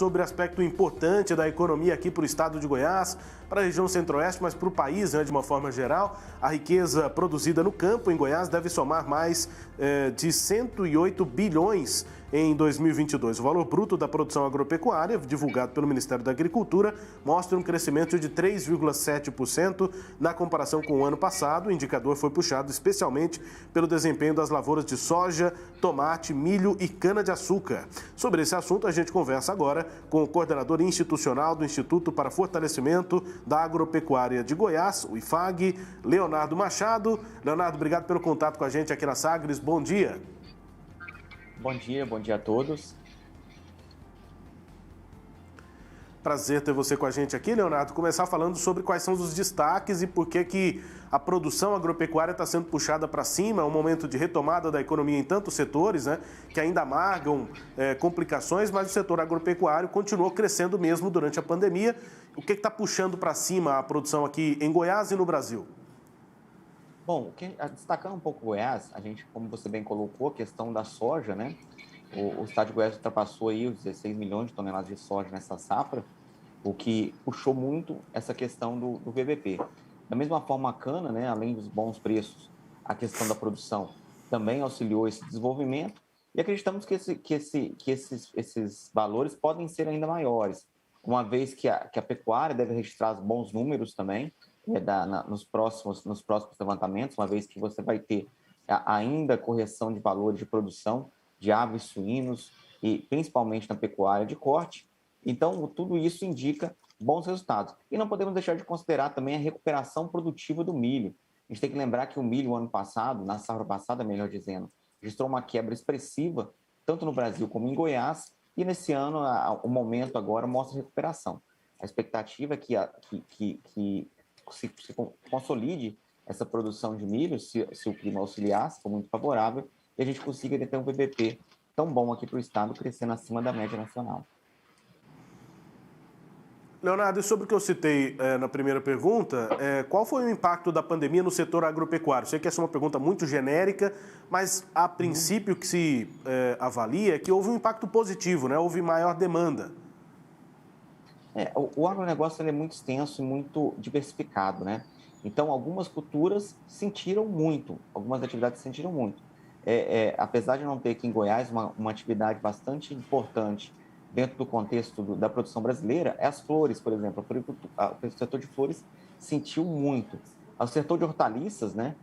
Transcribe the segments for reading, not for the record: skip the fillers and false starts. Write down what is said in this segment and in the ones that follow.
sobre aspecto importante da economia aqui para o estado de Goiás, para a região centro-oeste, mas para o país, né, de uma forma geral. A riqueza produzida no campo em Goiás deve somar mais de 108 bilhões em 2022. O valor bruto da produção agropecuária, divulgado pelo Ministério da Agricultura, mostra um crescimento de 3,7% na comparação com o ano passado. O indicador foi puxado especialmente pelo desempenho das lavouras de soja, tomate, milho e cana-de-açúcar. Sobre esse assunto, a gente conversa agora com o coordenador institucional do Instituto para Fortalecimento da Agropecuária de Goiás, o IFAG, Leonardo Machado. Leonardo, obrigado pelo contato com a gente aqui na Sagres. Bom dia. Bom dia a todos. Prazer ter você com a gente aqui, Leonardo. Começar falando sobre quais são os destaques e por que a produção agropecuária está sendo puxada para cima. É um momento de retomada da economia em tantos setores, né, que ainda amargam complicações, mas o setor agropecuário continuou crescendo mesmo durante a pandemia. O que está puxando para cima a produção aqui em Goiás e no Brasil? Bom, destacando um pouco Goiás, a gente, como você bem colocou, a questão da soja, né? O estado de Goiás ultrapassou aí os 16 milhões de toneladas de soja nessa safra, o que puxou muito essa questão do VBP. Da mesma forma, a cana, né, além dos bons preços, a questão da produção também auxiliou esse desenvolvimento e acreditamos que esses valores podem ser ainda maiores, uma vez que a pecuária deve registrar bons números também nos próximos levantamentos, uma vez que você vai ter ainda correção de valores de produção de aves, suínos e principalmente na pecuária de corte. Então, tudo isso indica bons resultados. E não podemos deixar de considerar também a recuperação produtiva do milho. A gente tem que lembrar que o milho, ano passado, na safra passada, melhor dizendo, registrou uma quebra expressiva, tanto no Brasil como em Goiás, e nesse ano, o momento agora mostra recuperação. A expectativa é que se consolide essa produção de milho, se o clima auxiliar, se for muito favorável, e a gente consiga ter um VBP tão bom aqui para o estado, crescendo acima da média nacional. Leonardo, e sobre o que eu citei na primeira pergunta, qual foi o impacto da pandemia no setor agropecuário? Sei que essa é uma pergunta muito genérica, mas a princípio que se avalia é que houve um impacto positivo, né? Houve maior demanda. O agronegócio ele é muito extenso e muito diversificado, né? Então, algumas culturas sentiram muito, algumas atividades sentiram muito. Apesar de não ter aqui em Goiás uma atividade bastante importante dentro do contexto da produção brasileira, é as flores, por exemplo. O setor de flores sentiu muito. O setor de hortaliças, né?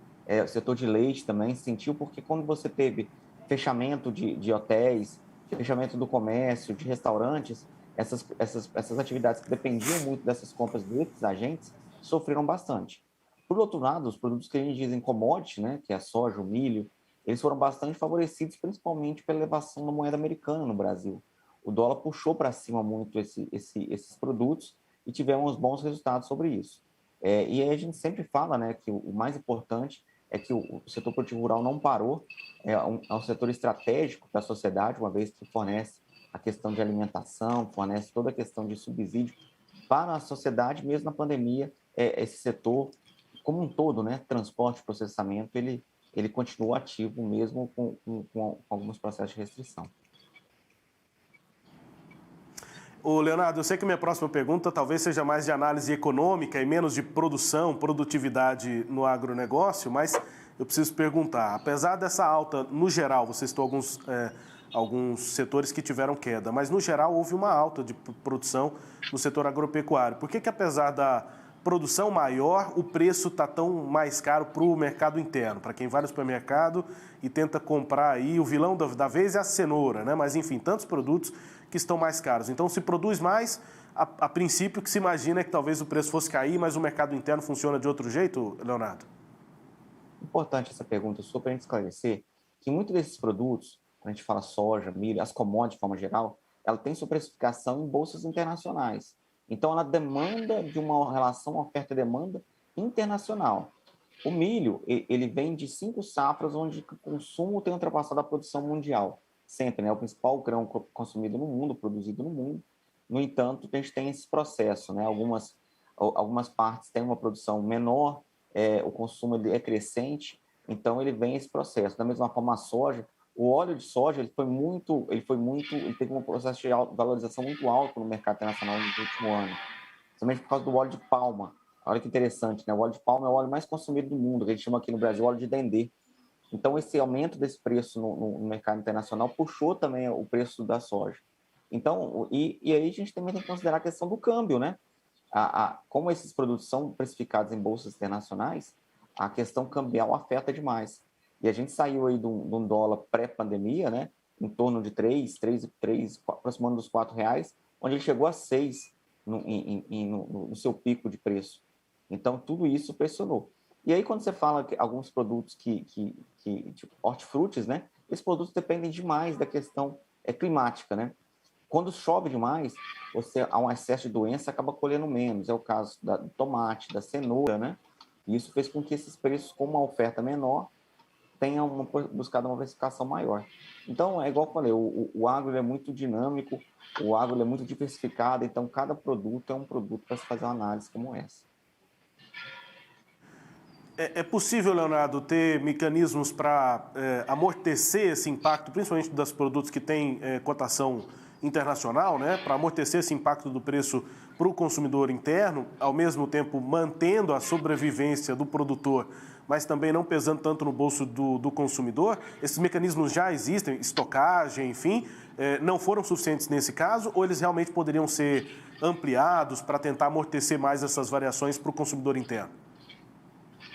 O setor de leite também sentiu, porque quando você teve fechamento de hotéis, fechamento do comércio, de restaurantes, essas atividades que dependiam muito dessas compras desses agentes sofreram bastante. Por outro lado, os produtos que a gente diz em commodity, né, que é a soja, o milho, eles foram bastante favorecidos, principalmente pela elevação da moeda americana no Brasil. O dólar puxou para cima muito esses produtos e tivemos bons resultados sobre isso. E aí a gente sempre fala, né, que o mais importante é que o setor produtivo rural não parou, é um setor estratégico da sociedade, uma vez que fornece a questão de alimentação, fornece toda a questão de subsídio para a sociedade, mesmo na pandemia, esse setor como um todo, né, transporte e processamento, ele continua ativo mesmo com alguns processos de restrição. Ô Leonardo, eu sei que minha próxima pergunta talvez seja mais de análise econômica e menos de produção, produtividade no agronegócio, mas eu preciso perguntar, apesar dessa alta, no geral, você citou alguns setores que tiveram queda, mas no geral houve uma alta de produção no setor agropecuário. Por que apesar da produção maior, o preço está tão mais caro para o mercado interno? Para quem vai no supermercado e tenta comprar aí, o vilão da vez é a cenoura, né? Mas enfim, tantos produtos que estão mais caros. Então, se produz mais, a princípio que se imagina é que talvez o preço fosse cair, mas o mercado interno funciona de outro jeito, Leonardo? Importante essa pergunta só para a gente esclarecer que muitos desses produtos, quando a gente fala soja, milho, as commodities de forma geral, ela tem sua precificação em bolsas internacionais. Então, ela demanda de uma relação oferta-demanda internacional. O milho, ele vem de 5 safras onde o consumo tem ultrapassado a produção mundial. Sempre, né? O principal grão consumido no mundo, produzido no mundo. No entanto, a gente tem esse processo, né? Algumas partes têm uma produção menor, o consumo é crescente, então ele vem esse processo. Da mesma forma, a soja, O óleo de soja ele teve um processo de valorização muito alto no mercado internacional no último ano, principalmente por causa do óleo de palma. Olha que interessante, né? O óleo de palma é o óleo mais consumido do mundo, que a gente chama aqui no Brasil óleo de dendê. Então, esse aumento desse preço no mercado internacional puxou também o preço da soja. Então, e aí a gente também tem que considerar a questão do câmbio, né? Como esses produtos são precificados em bolsas internacionais, a questão cambial afeta demais. E a gente saiu aí de um dólar pré-pandemia, né? Em torno de 3, aproximando dos R$ 4, onde ele chegou a 6 no seu pico de preço. Então, tudo isso pressionou. E aí, quando você fala que alguns produtos tipo hortifrutis, né? Esses produtos dependem demais da questão climática, né? Quando chove demais, há um excesso de doença, acaba colhendo menos. É o caso do tomate, da cenoura, né? E isso fez com que esses preços, com uma oferta menor, tenham buscado uma precificação maior. Então, é igual eu falei, o agro é muito dinâmico, o agro é muito diversificado, então cada produto é um produto para se fazer uma análise como essa. É possível, Leonardo, ter mecanismos para amortecer esse impacto, principalmente dos produtos que têm cotação internacional, né, para amortecer esse impacto do preço para o consumidor interno, ao mesmo tempo mantendo a sobrevivência do produtor, mas também não pesando tanto no bolso do consumidor? Esses mecanismos já existem, estocagem, enfim, não foram suficientes nesse caso, ou eles realmente poderiam ser ampliados para tentar amortecer mais essas variações para o consumidor interno?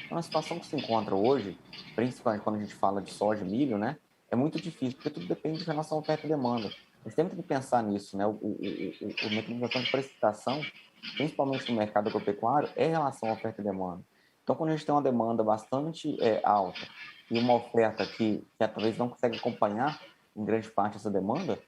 Então, a situação que se encontra hoje, principalmente quando a gente fala de soja e milho, né, é muito difícil, porque tudo depende de relação à oferta e demanda. A gente sempre tem que pensar nisso, né? O mecanismo de precificação, principalmente no mercado agropecuário, é em relação à oferta e demanda. Então, quando a gente tem uma demanda bastante alta e uma oferta que talvez não consegue acompanhar em grande parte essa demanda,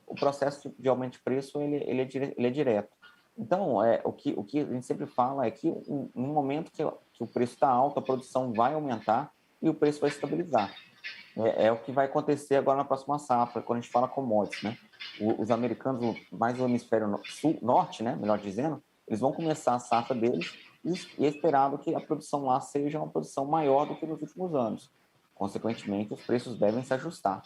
o processo de aumento de preço ele é direto. Então, o que a gente sempre fala é que no momento que o preço está alto, a produção vai aumentar e o preço vai estabilizar. É o que vai acontecer agora na próxima safra, quando a gente fala commodities, né? Os americanos, mais o hemisfério norte, né, melhor dizendo, eles vão começar a safra deles e é esperado que a produção lá seja uma produção maior do que nos últimos anos. Consequentemente, os preços devem se ajustar.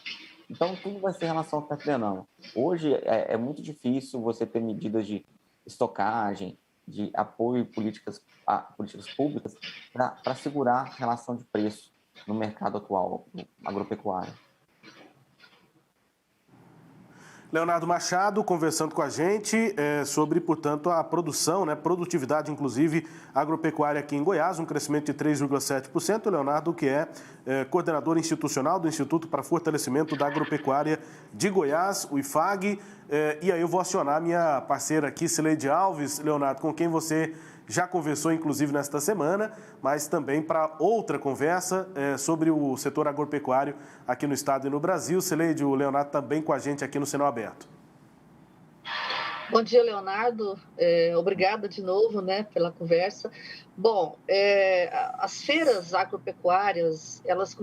Então, tudo vai ser em relação ao oferta e demanda. Hoje, é muito difícil você ter medidas de estocagem, de apoio a políticas públicas para segurar a relação de preço no mercado atual agropecuário. Leonardo Machado conversando com a gente sobre, portanto, a produção, né, produtividade, inclusive, agropecuária aqui em Goiás, um crescimento de 3,7%. O Leonardo, que é coordenador institucional do Instituto para Fortalecimento da Agropecuária de Goiás, o IFAG. E aí eu vou acionar minha parceira aqui, Cileide Alves, Leonardo, com quem você já conversou, inclusive, nesta semana, mas também para outra conversa sobre o setor agropecuário aqui no estado e no Brasil. Cileide, o Leonardo também com a gente aqui no Sinal Aberto. Bom dia, Leonardo. Obrigada de novo, né, pela conversa. Bom, as feiras agropecuárias, elas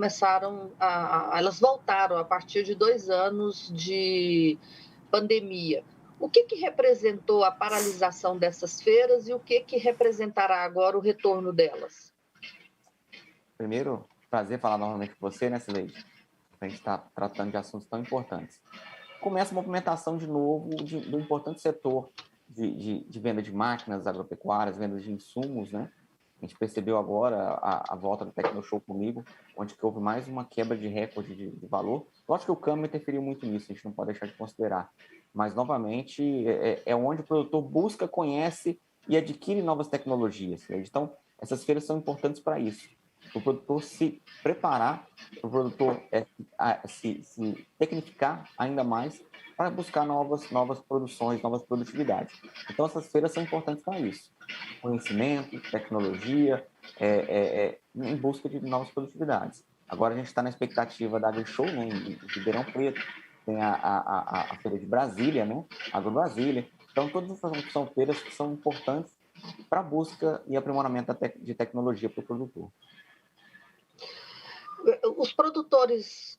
elas voltaram a partir de 2 anos de pandemia. O que representou a paralisação dessas feiras e o que representará agora o retorno delas? Primeiro, prazer falar novamente com você, né, Cileide? A gente está tratando de assuntos tão importantes. Começa a movimentação de novo do importante setor de venda de máquinas agropecuárias, venda de insumos, né? A gente percebeu agora a volta do Tecnoshow comigo, onde que houve mais uma quebra de recorde de valor. Lógico que o câmbio interferiu muito nisso, a gente não pode deixar de considerar. Mas, novamente, é onde o produtor busca, conhece e adquire novas tecnologias. Então, essas feiras são importantes para isso. Para o produtor se preparar, para o produtor se tecnificar ainda mais para buscar novas produções, novas produtividades. Então, essas feiras são importantes para isso. Conhecimento, tecnologia, em busca de novas produtividades. Agora, a gente está na expectativa da AgriShow, né, em Ribeirão Preto, tem a Feira de Brasília, né, Agro Brasília. Então, todas essas são feiras que são importantes para a busca e aprimoramento de tecnologia para o produtor. Os produtores,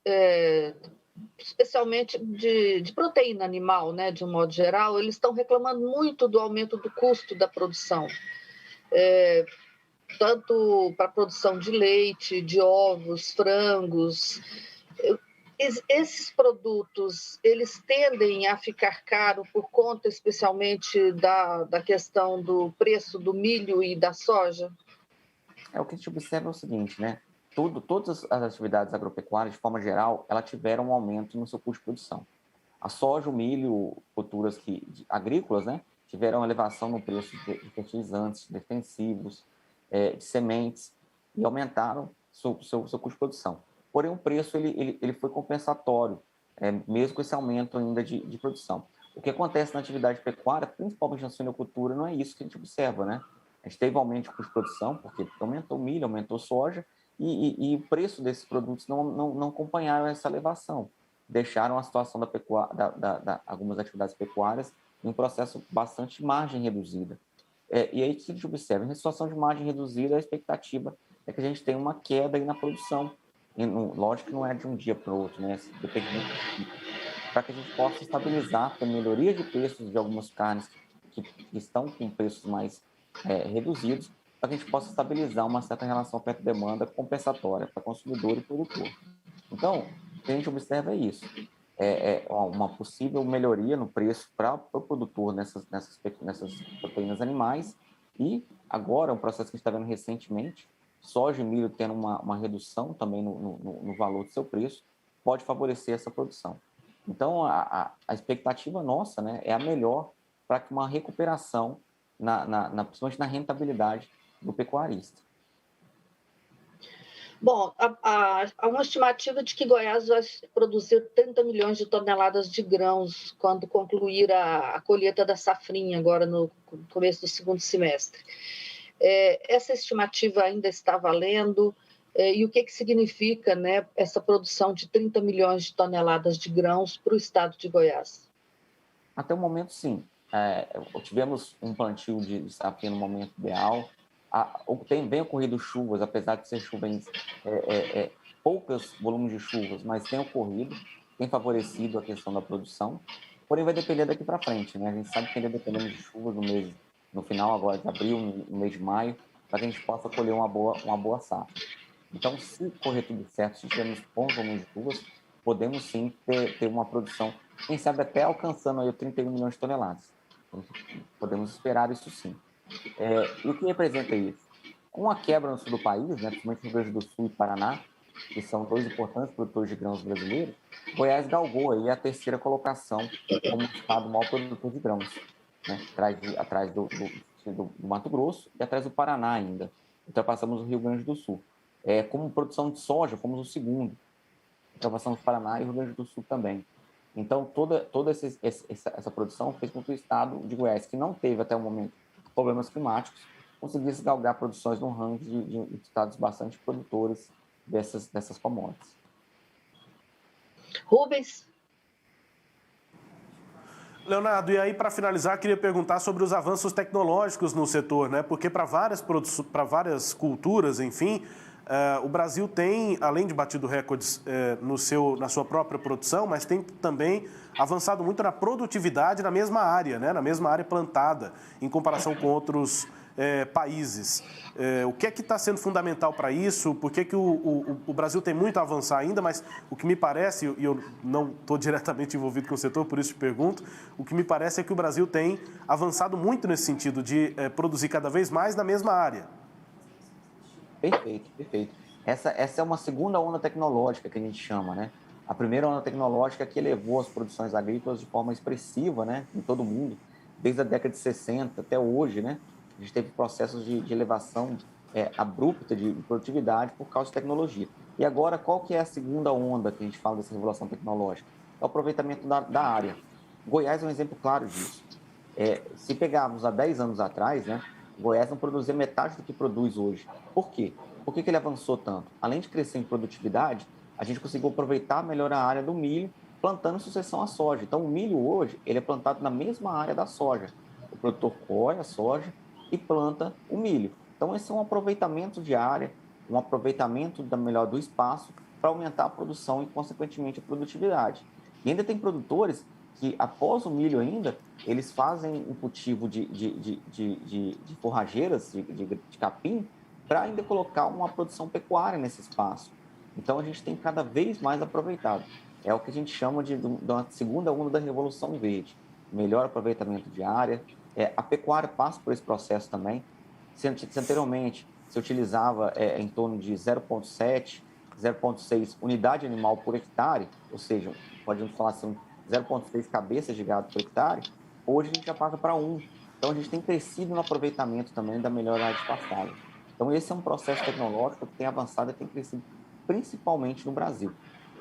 especialmente de proteína animal, né, de um modo geral, eles estão reclamando muito do aumento do custo da produção, tanto para a produção de leite, de ovos, frangos. esses produtos, eles tendem a ficar caros por conta, especialmente, da questão do preço do milho e da soja? O que a gente observa é o seguinte, né? Todas as atividades agropecuárias, de forma geral, elas tiveram um aumento no seu custo de produção. A soja, o milho, culturas agrícolas, né, tiveram elevação no preço de fertilizantes, defensivos, de sementes, e aumentaram seu custo de produção. Porém, o preço ele foi compensatório, mesmo com esse aumento ainda de produção. O que acontece na atividade pecuária, principalmente na suinocultura, não é isso que a gente observa, né? A gente teve aumento de custo de produção, porque aumentou milho, aumentou soja, e o preço desses produtos não acompanharam essa elevação. Deixaram a situação algumas atividades pecuárias em um processo bastante margem reduzida. E aí, o que a gente observa? Em situação de margem reduzida, a expectativa é que a gente tenha uma queda aí na produção. Lógico que não é de um dia para o outro, né? Depende muito, para que a gente possa estabilizar, ter melhoria de preços de algumas carnes que estão com preços mais reduzidos, para que a gente possa estabilizar uma certa relação oferta-demanda compensatória para consumidor e produtor. Então, o que a gente observa é isso. Uma possível melhoria no preço para o produtor nessas proteínas animais, e agora, um processo que a gente está vendo recentemente, soja e milho tendo uma redução também no valor do seu preço, pode favorecer essa produção. Então, a expectativa nossa, né, é a melhor para que uma recuperação, principalmente na rentabilidade do pecuarista. Bom, há uma estimativa de que Goiás vai produzir 30 milhões de toneladas de grãos quando concluir a colheita da safrinha, agora no começo do segundo semestre. Essa estimativa ainda está valendo? E o que significa, né, essa produção de 30 milhões de toneladas de grãos para o estado de Goiás? Até o momento, sim. Tivemos um plantio de safrinha no momento ideal. Tem ocorrido chuvas, apesar de ser chuvas, poucos volumes de chuvas, mas tem ocorrido, tem favorecido a questão da produção. Porém, vai depender daqui para frente, né? A gente sabe que ainda dependemos de chuvas no final agora de abril, no mês de maio, para que a gente possa colher uma boa safra. Então, se correr tudo certo, se tivermos bons volumes de chuvas, podemos sim ter uma produção, quem sabe até alcançando aí 31 milhões de toneladas. Então, podemos esperar isso sim. E o que representa isso? Com a quebra no sul do país, né, principalmente no Rio Grande do Sul e Paraná, que são dois importantes produtores de grãos brasileiros, Goiás galgou aí a terceira colocação como estado maior produtor de grãos, né, atrás do Mato Grosso e atrás do Paraná ainda. Ultrapassamos o Rio Grande do Sul. Como produção de soja, fomos o segundo. Ultrapassamos o Paraná e o Rio Grande do Sul também. Então, toda essa produção fez com que o estado de Goiás, que não teve até o momento problemas climáticos, conseguisse galgar produções no ranking de estados bastante produtores dessas commodities. Rubens? Leonardo, e aí para finalizar, queria perguntar sobre os avanços tecnológicos no setor, né? Porque para várias culturas, enfim, o Brasil tem, além de batido recordes na sua própria produção, mas tem também avançado muito na produtividade na mesma área, né? Na mesma área plantada, em comparação com outros países. O que é que está sendo fundamental para isso? Por que o Brasil tem muito a avançar ainda, mas o que me parece, e eu não estou diretamente envolvido com o setor, por isso te pergunto, o que me parece é que o Brasil tem avançado muito nesse sentido de produzir cada vez mais na mesma área. Perfeito, perfeito. Essa é uma segunda onda tecnológica que a gente chama, né? A primeira onda tecnológica que elevou as produções agrícolas de forma expressiva, né, em todo o mundo, desde a década de 60 até hoje, né? A gente teve processos de elevação abrupta de produtividade por causa de tecnologia. E agora, qual que é a segunda onda que a gente fala dessa revolução tecnológica? É o aproveitamento da área. Goiás é um exemplo claro disso. Se pegarmos há 10 anos atrás, né, Goiás não produzia metade do que produz hoje. Por quê? Por que ele avançou tanto? Além de crescer em produtividade, a gente conseguiu aproveitar melhor a área do milho, plantando em sucessão à soja. Então, o milho hoje ele é plantado na mesma área da soja. O produtor colhe a soja e planta o milho. Então, esse é um aproveitamento de área, um aproveitamento melhor do espaço para aumentar a produção e, consequentemente, a produtividade. E ainda tem produtores que, após o milho ainda, eles fazem um cultivo de forrageiras, de capim, para ainda colocar uma produção pecuária nesse espaço. Então, a gente tem cada vez mais aproveitado. é o que a gente chama de uma segunda onda da Revolução Verde. Melhor aproveitamento de área. A pecuária passa por esse processo também. Se anteriormente se utilizava em torno de 0,7, 0,6 unidade animal por hectare, ou seja, podemos falar assim, 0,6 cabeças de gado por hectare, hoje a gente já passa para 1. Então, a gente tem crescido no aproveitamento também da melhor área de pastagem. Então, esse é um processo tecnológico que tem avançado e tem crescido principalmente no Brasil.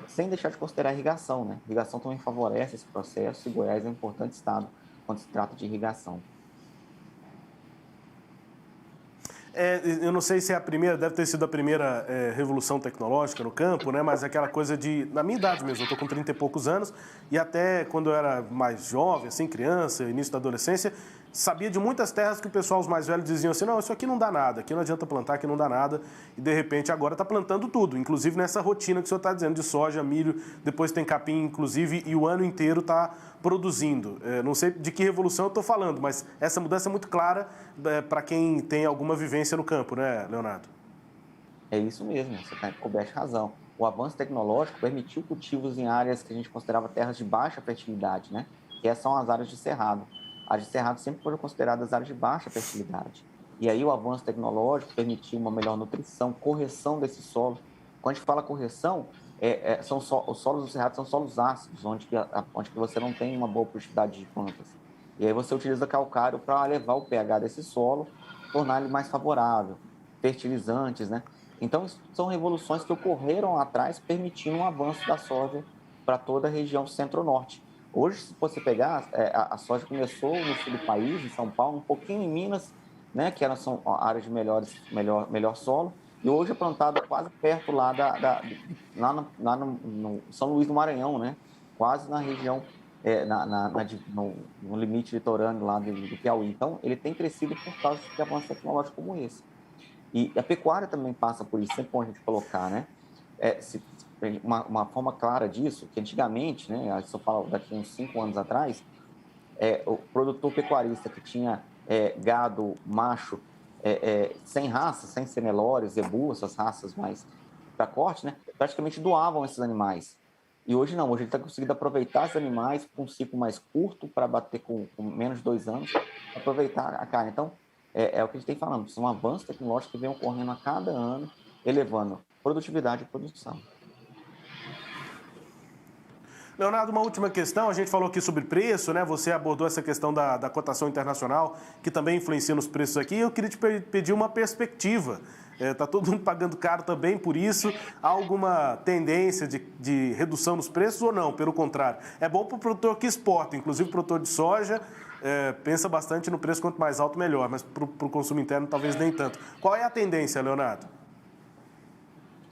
Sem deixar de considerar a irrigação, né? A irrigação também favorece esse processo e Goiás é um importante estado quando se trata de irrigação. Eu não sei se é a primeira, deve ter sido a primeira revolução tecnológica no campo, né? Mas aquela coisa na minha idade mesmo, eu estou com 30 e poucos anos, e até quando eu era mais jovem, assim, criança, início da adolescência, sabia de muitas terras que o pessoal, os mais velhos, diziam assim, não, isso aqui não dá nada, aqui não adianta plantar, aqui não dá nada, e de repente agora está plantando tudo, inclusive nessa rotina que o senhor está dizendo, de soja, milho, depois tem capim, inclusive, e o ano inteiro está produzindo. Não sei de que revolução eu estou falando, mas essa mudança é muito clara para quem tem alguma vivência no campo, né, Leonardo? É isso mesmo, você está coberto de razão. O avanço tecnológico permitiu cultivos em áreas que a gente considerava terras de baixa fertilidade, né? Que são as áreas de cerrado. As de cerrado sempre foram consideradas áreas de baixa fertilidade. E aí o avanço tecnológico permitiu uma melhor nutrição, correção desse solo. Quando a gente fala correção, os solos do cerrado são solos ácidos, onde você não tem uma boa produtividade de plantas. E aí você utiliza calcário para elevar o pH desse solo, tornar ele mais favorável, fertilizantes, né? Então, são revoluções que ocorreram lá atrás, permitindo um avanço da soja para toda a região centro-norte. Hoje, se você pegar, a soja começou no sul do país, em São Paulo, um pouquinho em Minas, né, que são áreas de melhor solo, e hoje é plantada quase perto lá, no São Luís do Maranhão, né, quase na região, no limite litorâneo lá do Piauí. Então, ele tem crescido por causa de avanço tecnológico como esse. E a pecuária também passa por isso, sempre bom a gente colocar, né? Uma forma clara disso, que antigamente, né, se eu falo daqui uns 5 anos atrás, o produtor pecuarista que tinha gado macho sem raça, sem ser Nelore, Zebu, essas raças mais para corte, né, praticamente doavam esses animais. E hoje não, hoje ele está conseguindo aproveitar esses animais com um ciclo mais curto, para bater com menos de 2 anos, aproveitar a carne. Então, é o que a gente tem falando, são avanços tecnológicos que vêm ocorrendo a cada ano, elevando produtividade e produção. Leonardo, uma última questão, a gente falou aqui sobre preço, né? Você abordou essa questão da cotação internacional, que também influencia nos preços aqui. Eu queria te pedir uma perspectiva. Está todo mundo pagando caro também por isso. Há alguma tendência de redução nos preços ou não? Pelo contrário, é bom para o produtor que exporta, inclusive o produtor de soja, pensa bastante no preço, quanto mais alto, melhor, mas para o consumo interno talvez nem tanto. Qual é a tendência, Leonardo?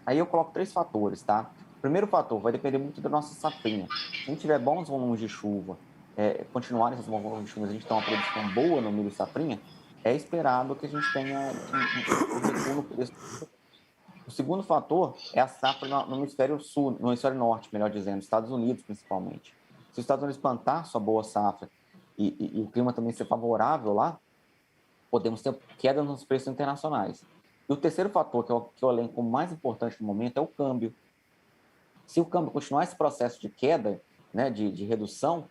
Aí eu coloco 3 fatores, tá? O primeiro fator vai depender muito da nossa safrinha. Se a gente tiver bons volumes de chuva, continuarem esses bons volumes de chuva, a gente tem uma produção boa no milho safrinha, é esperado que a gente tenha um recuo no preço. O segundo fator é a safra no hemisfério sul, no hemisfério norte, melhor dizendo, Estados Unidos principalmente. Se os Estados Unidos plantar sua boa safra e o clima também ser favorável lá, podemos ter queda nos preços internacionais. E o terceiro fator, que eu elenco como mais importante no momento, é o câmbio. Se o câmbio continuar esse processo de queda, né, de redução,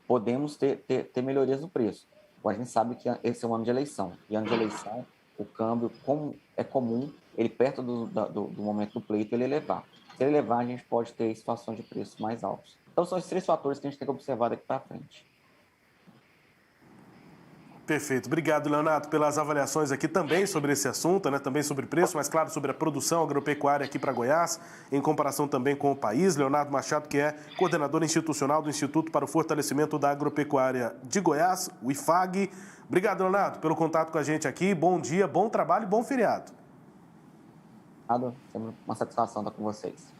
podemos ter melhorias no preço. A gente sabe que esse é um ano de eleição. E ano de eleição, o câmbio, como é comum, ele perto do momento do pleito, ele elevar. Se ele elevar, a gente pode ter situações de preços mais altos. Então, são esses 3 fatores que a gente tem que observar daqui para frente. Perfeito. Obrigado, Leonardo, pelas avaliações aqui também sobre esse assunto, né? Também sobre preço, mas claro, sobre a produção agropecuária aqui para Goiás, em comparação também com o país. Leonardo Machado, que é coordenador institucional do Instituto para o Fortalecimento da Agropecuária de Goiás, o IFAG. Obrigado, Leonardo, pelo contato com a gente aqui. Bom dia, bom trabalho e bom feriado. Sempre uma satisfação estar com vocês.